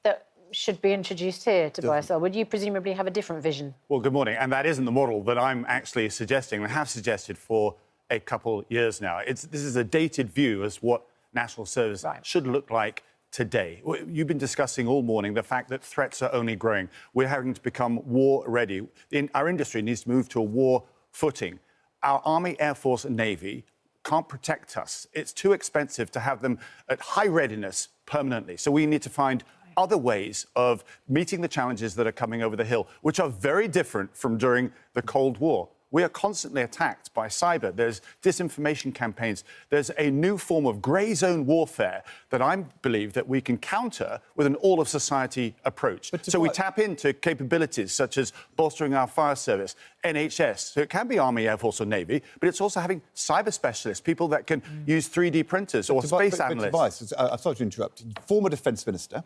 that should be introduced here to buy or sell. Would you presumably have a different vision? Well, good morning. And that isn't the model that I'm actually suggesting and have suggested for a couple years now. This is a dated view as what national service should look like today. You've been discussing all morning the fact that threats are only growing. We're having to become war ready. Our industry needs to move to a war footing. Our Army, Air Force and Navy can't protect us. It's too expensive to have them at high readiness permanently. So we need to find other ways of meeting the challenges that are coming over the hill, which are very different from during the Cold War. We are constantly attacked by cyber. There's disinformation campaigns. There's a new form of grey zone warfare that I believe that we can counter with an all-of-society approach. So we tap into capabilities such as bolstering our fire service, NHS. So it can be Army, Air Force or Navy, but it's also having cyber specialists, people that can use 3D printers or space analysts. I'm sorry to interrupt. Former Defence Minister,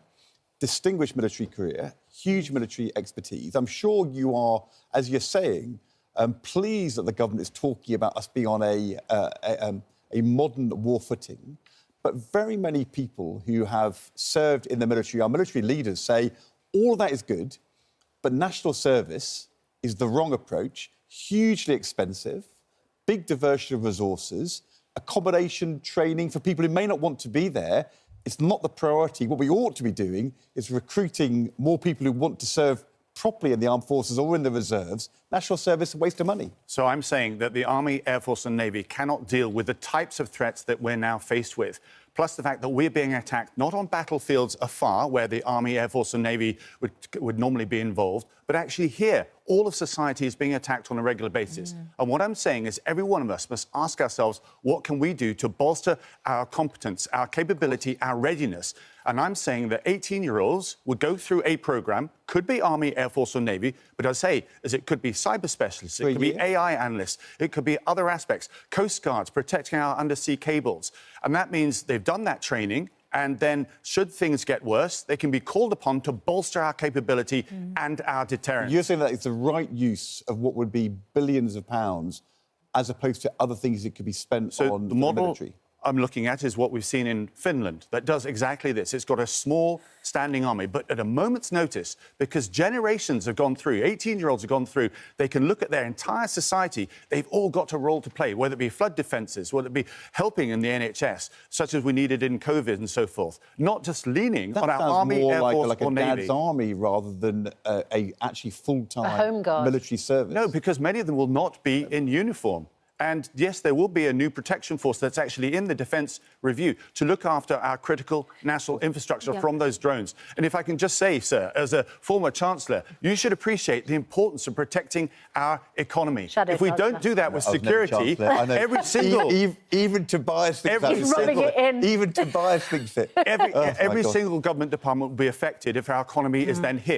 distinguished military career, huge military expertise. I'm sure you are, as you're saying, pleased that the government is talking about us being on a modern war footing. But very many people who have served in the military, our military leaders, say all of that is good, but national service is the wrong approach, hugely expensive, big diversion of resources, accommodation, training for people who may not want to be there. It's not the priority. What we ought to be doing is recruiting more people who want to serve properly in the armed forces or in the reserves. National service is a waste of money. So I'm saying that the Army, Air Force and Navy cannot deal with the types of threats that we're now faced with. Plus the fact that we're being attacked not on battlefields afar, where the Army, Air Force and Navy would normally be involved, but actually here, all of society is being attacked on a regular basis. And what I'm saying is every one of us must ask ourselves, what can we do to bolster our competence, our capability, our readiness? And I'm saying that 18-year-olds would go through a programme, could be Army, Air Force or Navy, but I say, as it could be cyber specialists, it could be AI analysts, it could be other aspects, Coast Guards, protecting our undersea cables. And that means they've done that training, and then, should things get worse, they can be called upon to bolster our capability and our deterrence. You're saying that it's the right use of what would be billions of pounds as opposed to other things that could be spent on the military? I'm looking at is what we've seen in Finland that does exactly this. It's got a small standing army, but at a moment's notice, because generations have gone through, 18-year-olds have gone through, they can look at their entire society. They've all got a role to play, whether it be flood defences, whether it be helping in the NHS, such as we needed in COVID and so forth. Not just leaning on our Army, Air Force like or a Navy. dad's army rather than a actually full-time military service. No, because many of them will not be in uniform. And yes, there will be a new protection force that's actually in the Defence Review to look after our critical national infrastructure from those drones. And if I can just say, sir, as a former Chancellor, you should appreciate the importance of protecting our economy. If we don't do that with security, every single... Even Tobias thinks that. Even Tobias thinks it. Every single government department will be affected if our economy is then hit.